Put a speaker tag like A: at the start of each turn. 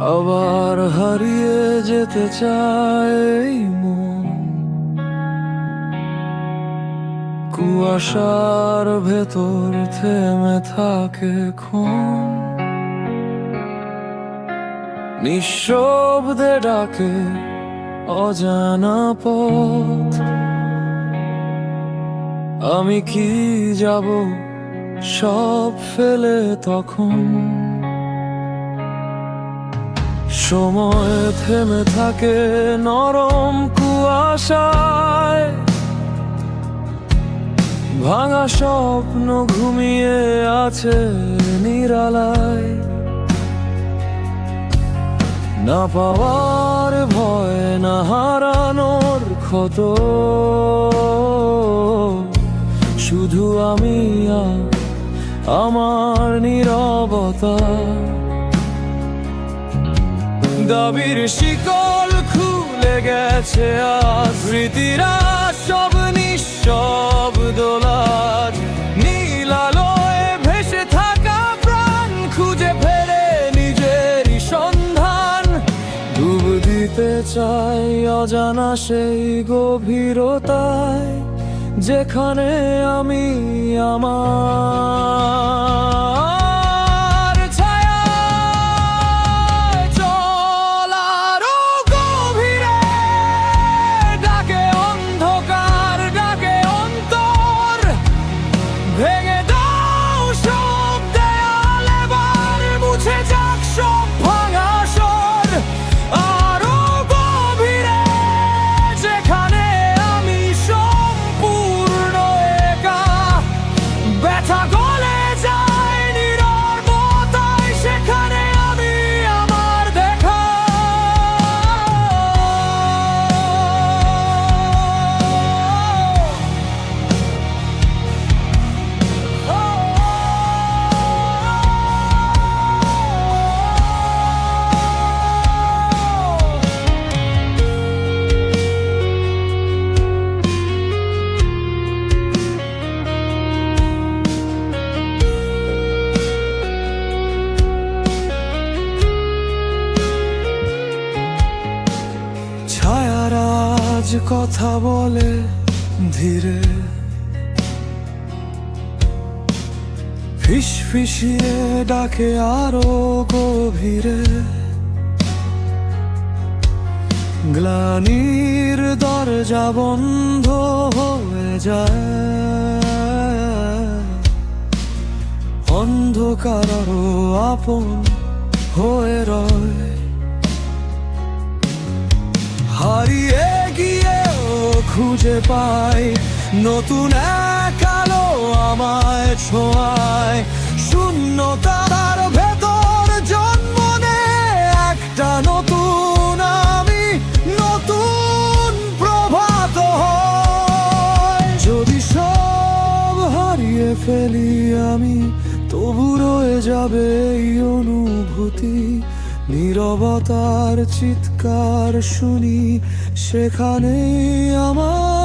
A: আবার হারিয়ে যেতে চাই মন, কুয়াশার ভেতর থেমে থাকে ক্ষণ, নিঃশব্দে ডাকে অজানা পথ। আমি কি যাব সব ফেলে তখন? সময় থেমে থাকে নরম কুয়াশায়, ভাঙা স্বপ্ন ঘুমিয়ে আছে নিরালায়। না পাওয়ার ভয়, না হারানোর ক্ষত, শুধু আমি আর আমার নীরবতা। দাবির শিকল খুলে গেছে আজ, স্মৃতিরা সব নিঃশব্দ লাজ। নীল আলোয় ভেসে থাকা প্রাণ খুঁজে ফেরে নিজেরই সন্ধান। ডুব দিতে চাই অজানা সেই গভীরতায়, যেখানে আমি আমার ছায়ায় চলার গভীরে ডাকে অন্ধকার, ডাকে অন্তর। ভেঙে দাও সব দেয়াল, এবার মুছে যাক সব ভাঙা স্বর। আরো গভীরে, যেখানে আমি সম্পূর্ণ একা। ব্যথা গলে যায় নীরবতায়, সেখানে আমি আমার দেখা। ছায়ারাজ কথা বলে ধীরে, ফিসফিসিয়ে ডাকে আরো গভীরে। গ্লানির দরজা বন্ধ হয়ে যায়, অন্ধকার আরো আপন হয়ে রয়। হারিয়ে গিয়েও খুঁজে পাই নতুন এক আলো আমায় ছোঁয়ায়। শূন্যতার ভেতর জন্ম নেয় একটা নতুন আমি, নতুন প্রভাত হয়। যদি সব হারিয়ে ফেলি আমি, তবু রয়ে যাবে এই অনুভূতি। নীরবতার চিৎকার শুনি, সেখানেই আমার